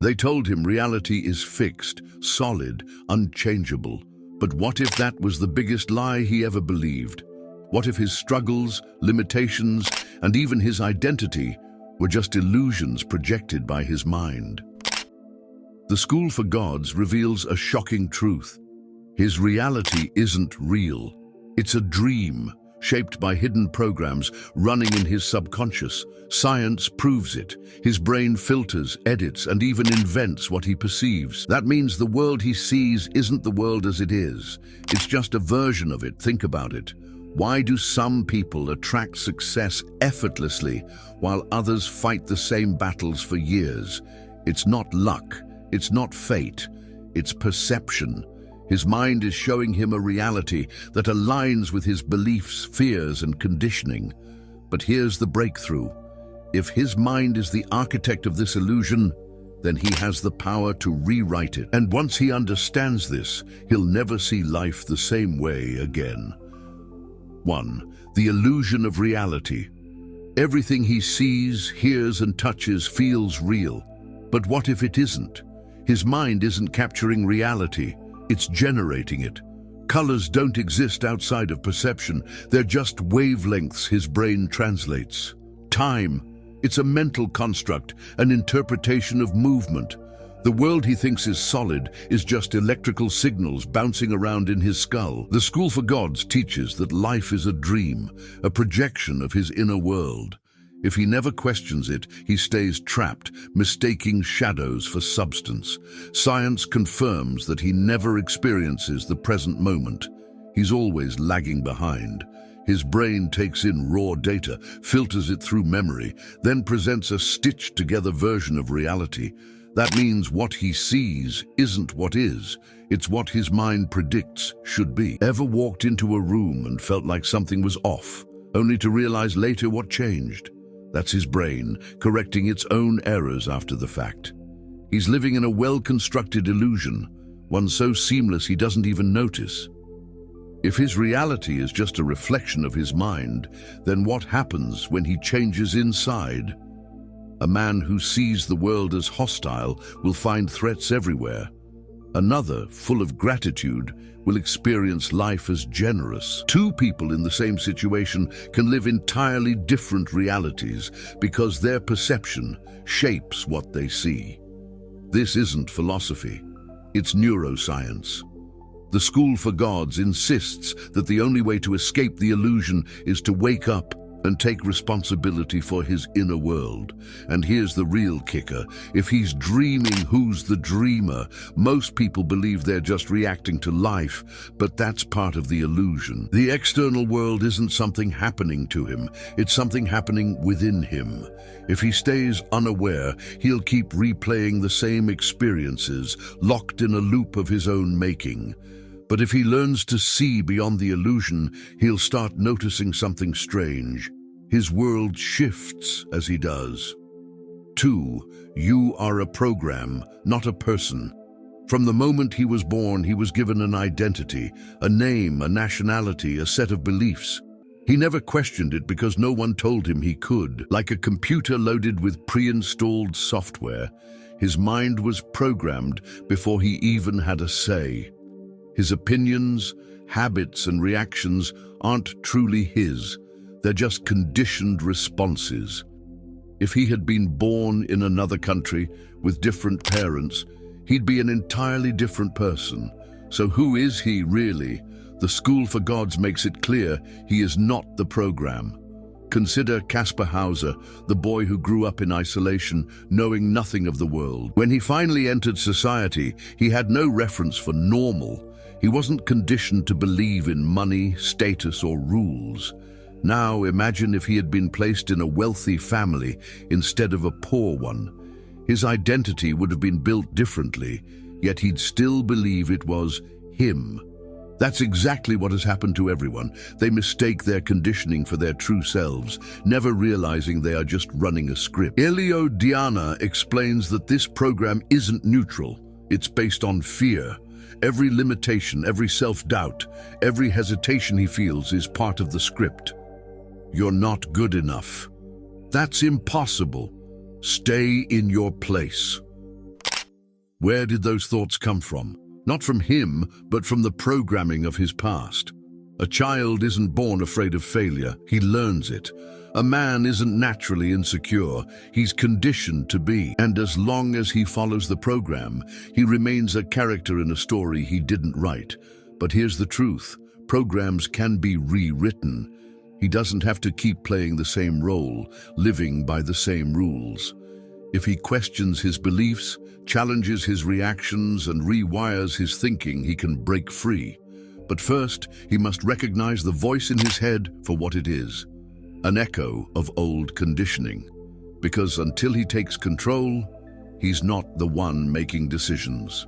They told him reality is fixed, solid, unchangeable. But what if that was the biggest lie he ever believed? What if his struggles, limitations, and even his identity were just illusions projected by his mind? The School for Gods reveals a shocking truth. His reality isn't real. It's a dream, shaped by hidden programs running in his subconscious. Science proves it. His brain filters, edits, and even invents what he perceives. That means the world he sees isn't the world as it is. It's just a version of it. Think about it. Why do some people attract success effortlessly while others fight the same battles for years? It's not luck. It's not fate. It's perception. His mind is showing him a reality that aligns with his beliefs, fears, and conditioning. But here's the breakthrough. If his mind is the architect of this illusion, then he has the power to rewrite it. And once he understands this, he'll never see life the same way again. 1. The illusion of reality. Everything he sees, hears, and touches feels real. But what if it isn't? His mind isn't capturing reality. It's generating it. Colors don't exist outside of perception. They're just wavelengths his brain translates. Time. It's a mental construct, an interpretation of movement. The world he thinks is solid is just electrical signals bouncing around in his skull. The School for Gods teaches that life is a dream, a projection of his inner world. If he never questions it, he stays trapped, mistaking shadows for substance. Science confirms that he never experiences the present moment. He's always lagging behind. His brain takes in raw data, filters it through memory, then presents a stitched-together version of reality. That means what he sees isn't what is. It's what his mind predicts should be. Ever walked into a room and felt like something was off, only to realize later what changed? That's his brain, correcting its own errors after the fact. He's living in a well-constructed illusion, one so seamless he doesn't even notice. If his reality is just a reflection of his mind, then what happens when he changes inside? A man who sees the world as hostile will find threats everywhere. Another, full of gratitude, will experience life as generous. Two people in the same situation can live entirely different realities because their perception shapes what they see. This isn't philosophy, it's neuroscience. The School for Gods insists that the only way to escape the illusion is to wake up and take responsibility for his inner world. And here's the real kicker. If he's dreaming, who's the dreamer? Most people believe they're just reacting to life, but that's part of the illusion. The external world isn't something happening to him, it's something happening within him. If he stays unaware, he'll keep replaying the same experiences, locked in a loop of his own making. But if he learns to see beyond the illusion, he'll start noticing something strange. His world shifts as he does. 2. You are a program, not a person. From the moment he was born, he was given an identity, a name, a nationality, a set of beliefs. He never questioned it because no one told him he could. Like a computer loaded with pre-installed software, his mind was programmed before he even had a say. His opinions, habits, and reactions aren't truly his. They're just conditioned responses. If he had been born in another country with different parents, he'd be an entirely different person. So who is he really? The School for Gods makes it clear he is not the program. Consider Caspar Hauser, the boy who grew up in isolation, knowing nothing of the world. When he finally entered society, he had no reference for normal. He wasn't conditioned to believe in money, status, or rules. Now imagine if he had been placed in a wealthy family instead of a poor one. His identity would have been built differently, yet he'd still believe it was him. That's exactly what has happened to everyone. They mistake their conditioning for their true selves, never realizing they are just running a script. Elio Diana explains that this program isn't neutral. It's based on fear. Every limitation, every self-doubt, every hesitation he feels is part of the script. You're not good enough. That's impossible. Stay in your place. Where did those thoughts come from? Not from him, but from the programming of his past. A child isn't born afraid of failure, he learns it. A man isn't naturally insecure, he's conditioned to be. And as long as he follows the program, he remains a character in a story he didn't write. But here's the truth, programs can be rewritten. He doesn't have to keep playing the same role, living by the same rules. If he questions his beliefs, challenges his reactions, and rewires his thinking, he can break free. But first, he must recognize the voice in his head for what it is, an echo of old conditioning. Because until he takes control, he's not the one making decisions.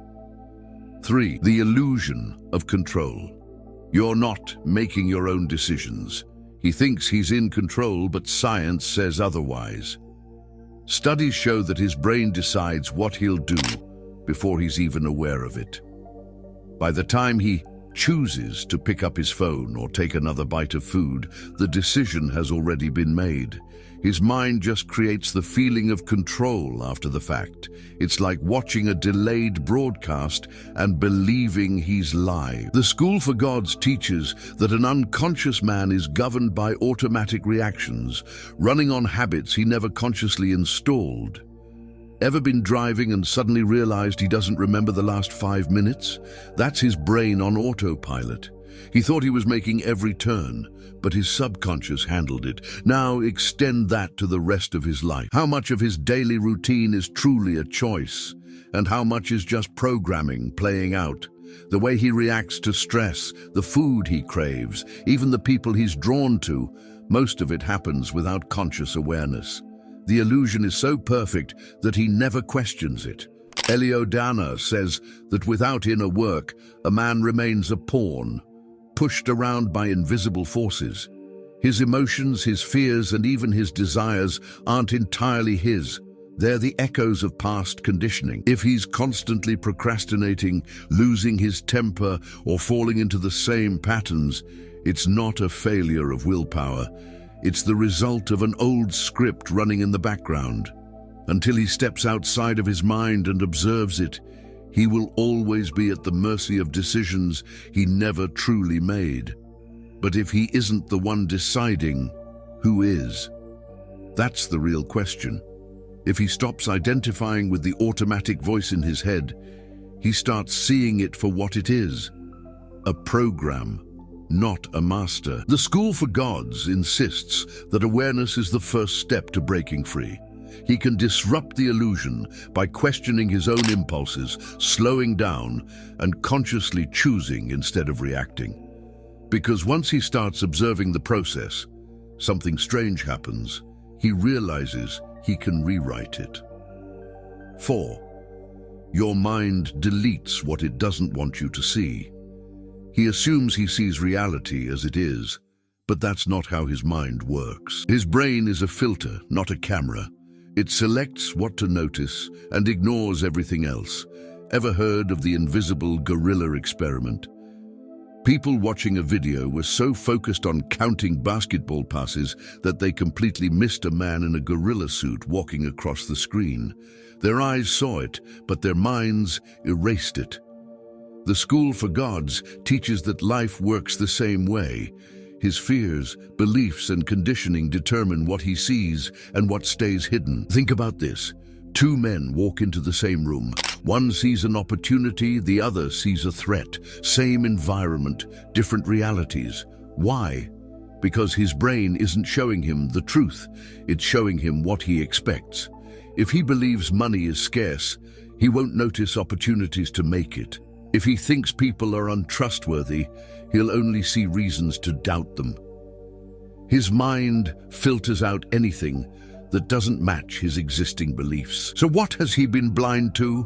3. The illusion of control. You're not making your own decisions. He thinks he's in control, but science says otherwise. Studies show that his brain decides what he'll do before he's even aware of it. By the time he chooses to pick up his phone or take another bite of food, the decision has already been made. His mind just creates the feeling of control after the fact. It's like watching a delayed broadcast and believing he's live. The School for Gods teaches that an unconscious man is governed by automatic reactions, running on habits he never consciously installed. Ever been driving and suddenly realized he doesn't remember the last 5 minutes? That's his brain on autopilot. He thought he was making every turn, but his subconscious handled it. Now extend that to the rest of his life. How much of his daily routine is truly a choice, and how much is just programming playing out? The way he reacts to stress, the food he craves, even the people he's drawn to, most of it happens without conscious awareness. The illusion is so perfect that he never questions it. Eliodana says that without inner work, a man remains a pawn, pushed around by invisible forces. His emotions, his fears, and even his desires aren't entirely his. They're the echoes of past conditioning. If he's constantly procrastinating, losing his temper, or falling into the same patterns, it's not a failure of willpower. It's the result of an old script running in the background. Until he steps outside of his mind and observes it, he will always be at the mercy of decisions he never truly made. But if he isn't the one deciding, who is? That's the real question. If he stops identifying with the automatic voice in his head, he starts seeing it for what it is, a program, not a master. The School for Gods insists that awareness is the first step to breaking free. He can disrupt the illusion by questioning his own impulses, slowing down, and consciously choosing instead of reacting. Because once he starts observing the process, something strange happens. He realizes he can rewrite it. 4. Your mind deletes what it doesn't want you to see. He assumes he sees reality as it is, but that's not how his mind works. His brain is a filter, not a camera. It selects what to notice and ignores everything else. Ever heard of the invisible gorilla experiment? People watching a video were so focused on counting basketball passes that they completely missed a man in a gorilla suit walking across the screen. Their eyes saw it, but their minds erased it. The School for Gods teaches that life works the same way. His fears, beliefs, and conditioning determine what he sees and what stays hidden. Think about this. 2 men walk into the same room. One sees an opportunity, the other sees a threat. Same environment, different realities. Why? Because his brain isn't showing him the truth. It's showing him what he expects. If he believes money is scarce, he won't notice opportunities to make it. If he thinks people are untrustworthy, he'll only see reasons to doubt them. His mind filters out anything that doesn't match his existing beliefs. So what has he been blind to?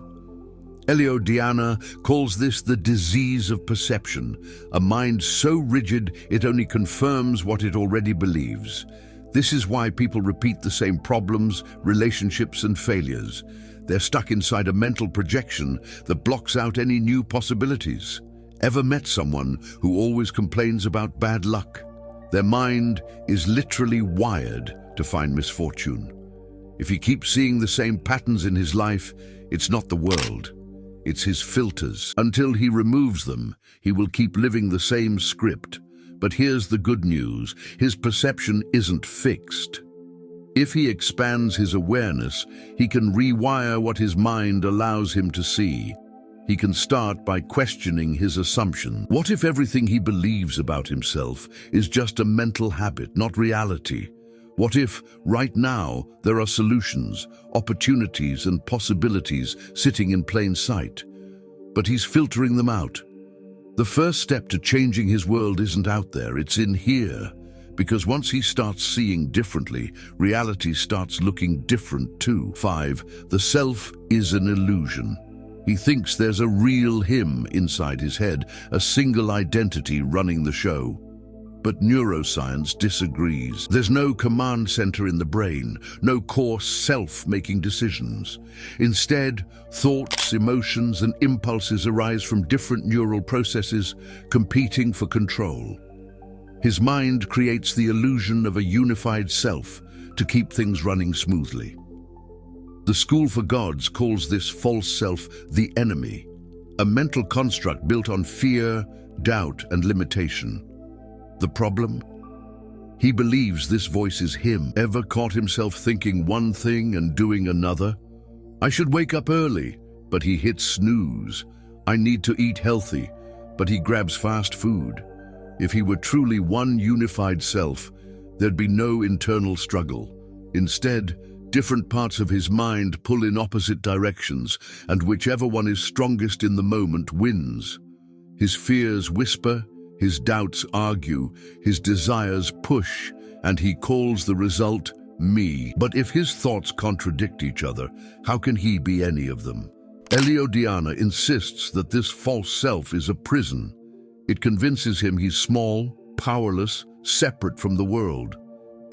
Eliodana calls this the disease of perception, a mind so rigid it only confirms what it already believes. This is why people repeat the same problems, relationships, and failures. They're stuck inside a mental projection that blocks out any new possibilities. Ever met someone who always complains about bad luck? Their mind is literally wired to find misfortune. If he keeps seeing the same patterns in his life, it's not the world. It's his filters. Until he removes them, he will keep living the same script. But here's the good news. His perception isn't fixed. If he expands his awareness, he can rewire what his mind allows him to see. He can start by questioning his assumption. What if everything he believes about himself is just a mental habit, not reality? What if, right now, there are solutions, opportunities, and possibilities sitting in plain sight, but he's filtering them out? The first step to changing his world isn't out there, it's in here. Because once he starts seeing differently, reality starts looking different too. 5. The self is an illusion. He thinks there's a real him inside his head, a single identity running the show. But neuroscience disagrees. There's no command center in the brain, no core self making decisions. Instead, thoughts, emotions, and impulses arise from different neural processes competing for control. His mind creates the illusion of a unified self to keep things running smoothly. The School for Gods calls this false self the enemy, a mental construct built on fear, doubt, and limitation. The problem? He believes this voice is him. Ever caught himself thinking one thing and doing another? I should wake up early, but he hits snooze. I need to eat healthy, but he grabs fast food. If he were truly one unified self, there'd be no internal struggle. Instead, different parts of his mind pull in opposite directions, and whichever one is strongest in the moment wins. His fears whisper, his doubts argue, his desires push, and he calls the result me. But if his thoughts contradict each other, how can he be any of them? Eliodiana insists that this false self is a prison. It convinces him he's small, powerless, separate from the world.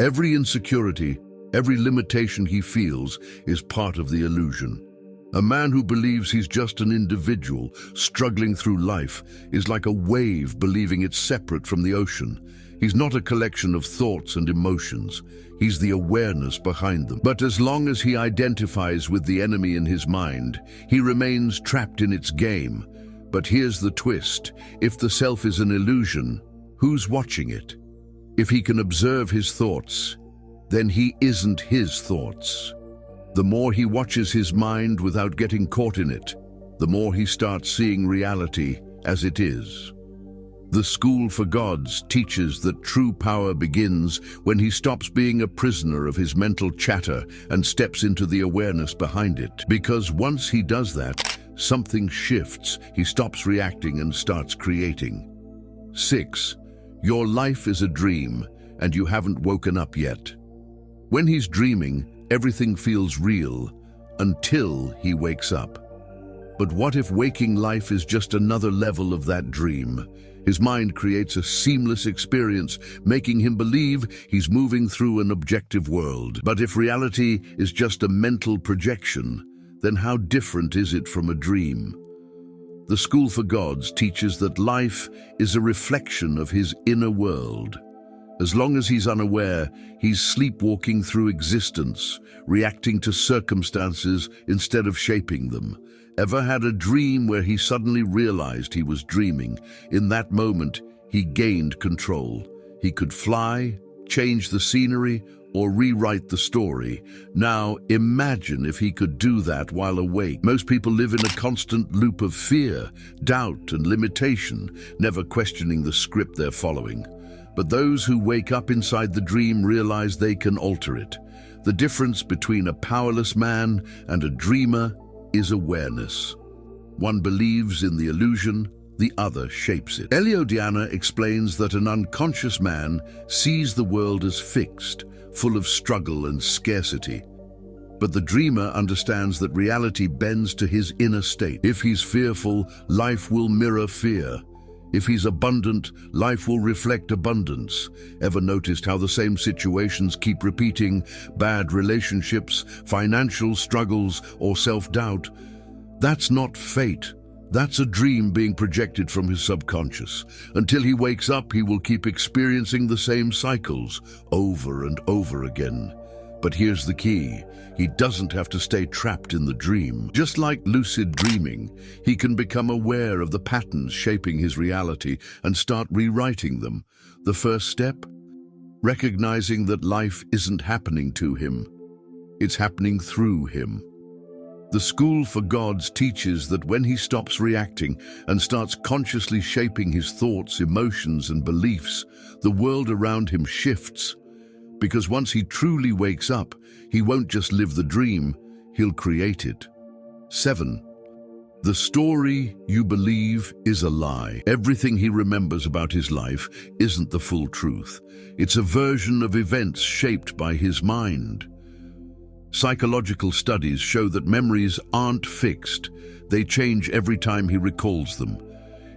Every insecurity, every limitation he feels is part of the illusion. A man who believes he's just an individual struggling through life is like a wave believing it's separate from the ocean. He's not a collection of thoughts and emotions. He's the awareness behind them. But as long as he identifies with the enemy in his mind, he remains trapped in its game. But here's the twist. If the self is an illusion, who's watching it? If he can observe his thoughts, then he isn't his thoughts. The more he watches his mind without getting caught in it, the more he starts seeing reality as it is. The School for Gods teaches that true power begins when he stops being a prisoner of his mental chatter and steps into the awareness behind it. Because once he does that, something shifts. He stops reacting and starts creating. 6. Your life is a dream, and you haven't woken up yet. When he's dreaming, everything feels real until he wakes up. But what if waking life is just another level of that dream? His mind creates a seamless experience, making him believe he's moving through an objective world. But if reality is just a mental projection, then how different is it from a dream? The School for Gods teaches that life is a reflection of his inner world. As long as he's unaware, he's sleepwalking through existence, reacting to circumstances instead of shaping them. Ever had a dream where he suddenly realized he was dreaming? In that moment, he gained control. He could fly, change the scenery, or rewrite the story. Now, imagine if he could do that while awake. Most people live in a constant loop of fear, doubt, and limitation, never questioning the script they're following. But those who wake up inside the dream realize they can alter it. The difference between a powerless man and a dreamer is awareness. One believes in the illusion, the other shapes it. Eliodiana explains that an unconscious man sees the world as fixed, full of struggle and scarcity. But the dreamer understands that reality bends to his inner state. If he's fearful, life will mirror fear. If he's abundant, life will reflect abundance. Ever noticed how the same situations keep repeating? Bad relationships, financial struggles, or self-doubt? That's not fate. That's a dream being projected from his subconscious. Until he wakes up, he will keep experiencing the same cycles over and over again. But here's the key. He doesn't have to stay trapped in the dream. Just like lucid dreaming, he can become aware of the patterns shaping his reality and start rewriting them. The first step? Recognizing that life isn't happening to him. It's happening through him. The School for Gods teaches that when he stops reacting and starts consciously shaping his thoughts, emotions, and beliefs, the world around him shifts. Because once he truly wakes up, he won't just live the dream, he'll create it. 7. The story you believe is a lie. Everything he remembers about his life isn't the full truth. It's a version of events shaped by his mind. Psychological studies show that memories aren't fixed. They change every time he recalls them.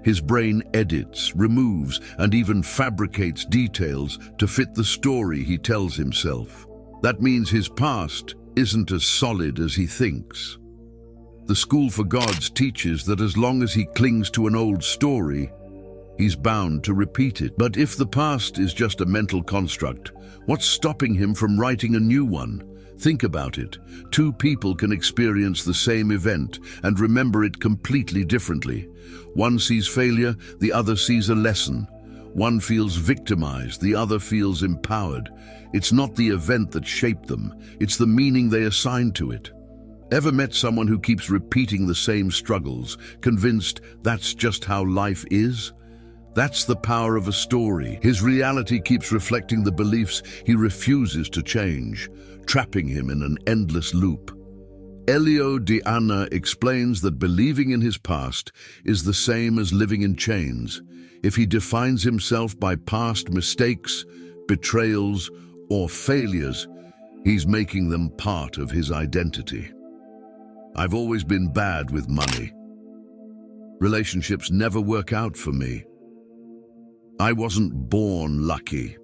His brain edits, removes, and even fabricates details to fit the story he tells himself. That means his past isn't as solid as he thinks. The School for Gods teaches that as long as he clings to an old story, he's bound to repeat it. But if the past is just a mental construct, what's stopping him from writing a new one? Think about it. Two people can experience the same event and remember it completely differently. One sees failure, the other sees a lesson. One feels victimized, the other feels empowered. It's not the event that shaped them, it's the meaning they assign to it. Ever met someone who keeps repeating the same struggles, convinced that's just how life is? That's the power of a story. His reality keeps reflecting the beliefs he refuses to change, trapping him in an endless loop. Elio de Anna explains that believing in his past is the same as living in chains. If he defines himself by past mistakes, betrayals, or failures, he's making them part of his identity. I've always been bad with money. Relationships never work out for me. I wasn't born lucky.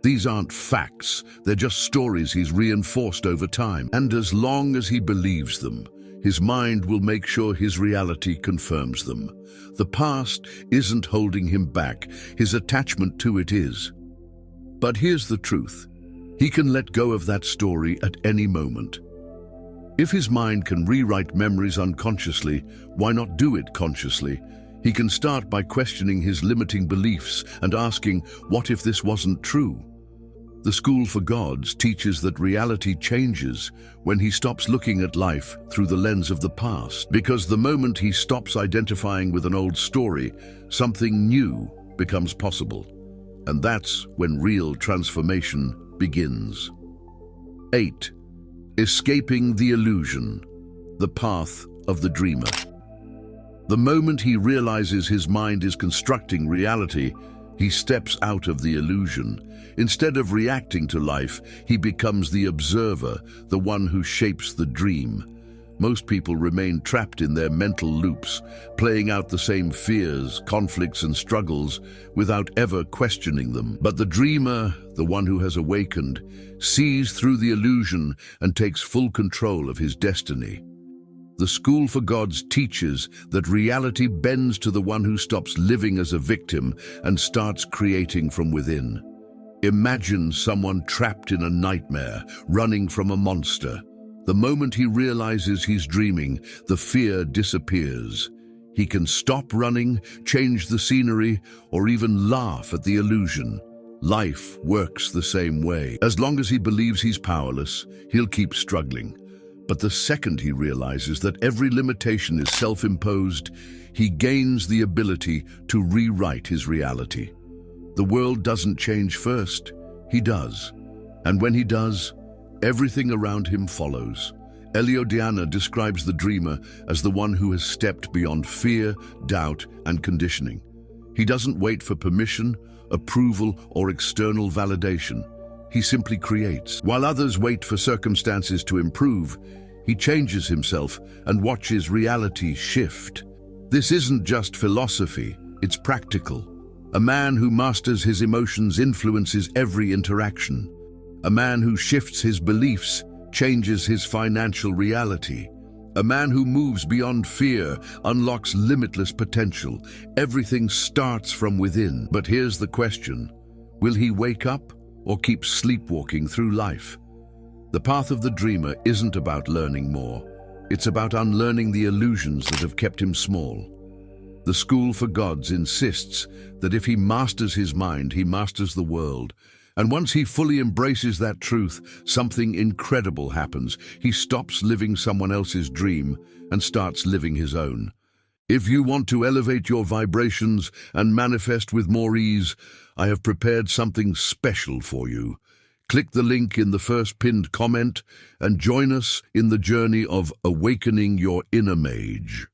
These aren't facts, they're just stories he's reinforced over time. And as long as he believes them, his mind will make sure his reality confirms them. The past isn't holding him back, his attachment to it is. But here's the truth. He can let go of that story at any moment. If his mind can rewrite memories unconsciously, why not do it consciously? He can start by questioning his limiting beliefs and asking, what if this wasn't true? The School for Gods teaches that reality changes when he stops looking at life through the lens of the past. Because the moment he stops identifying with an old story, something new becomes possible. And that's when real transformation begins. 8. Escaping the illusion, the path of the dreamer. The moment he realizes his mind is constructing reality, he steps out of the illusion. Instead of reacting to life, he becomes the observer, the one who shapes the dream. Most people remain trapped in their mental loops, playing out the same fears, conflicts, and struggles without ever questioning them. But the dreamer, the one who has awakened, sees through the illusion and takes full control of his destiny. The School for Gods teaches that reality bends to the one who stops living as a victim and starts creating from within. Imagine someone trapped in a nightmare, running from a monster. The moment he realizes he's dreaming, the fear disappears. He can stop running, change the scenery, or even laugh at the illusion. Life works the same way. As long as he believes he's powerless, he'll keep struggling. But the second he realizes that every limitation is self-imposed, he gains the ability to rewrite his reality. The world doesn't change first, he does. And when he does, everything around him follows. Elio de Anna describes the dreamer as the one who has stepped beyond fear, doubt, and conditioning. He doesn't wait for permission, approval, or external validation. He simply creates. While others wait for circumstances to improve, he changes himself and watches reality shift. This isn't just philosophy, it's practical. A man who masters his emotions influences every interaction. A man who shifts his beliefs changes his financial reality. A man who moves beyond fear unlocks limitless potential. Everything starts from within. But here's the question. Will he wake up or keep sleepwalking through life? The path of the dreamer isn't about learning more. It's about unlearning the illusions that have kept him small. The School for Gods insists that if he masters his mind, he masters the world. And once he fully embraces that truth, something incredible happens. He stops living someone else's dream and starts living his own. If you want to elevate your vibrations and manifest with more ease, I have prepared something special for you. Click the link in the first pinned comment and join us in the journey of awakening your inner mage.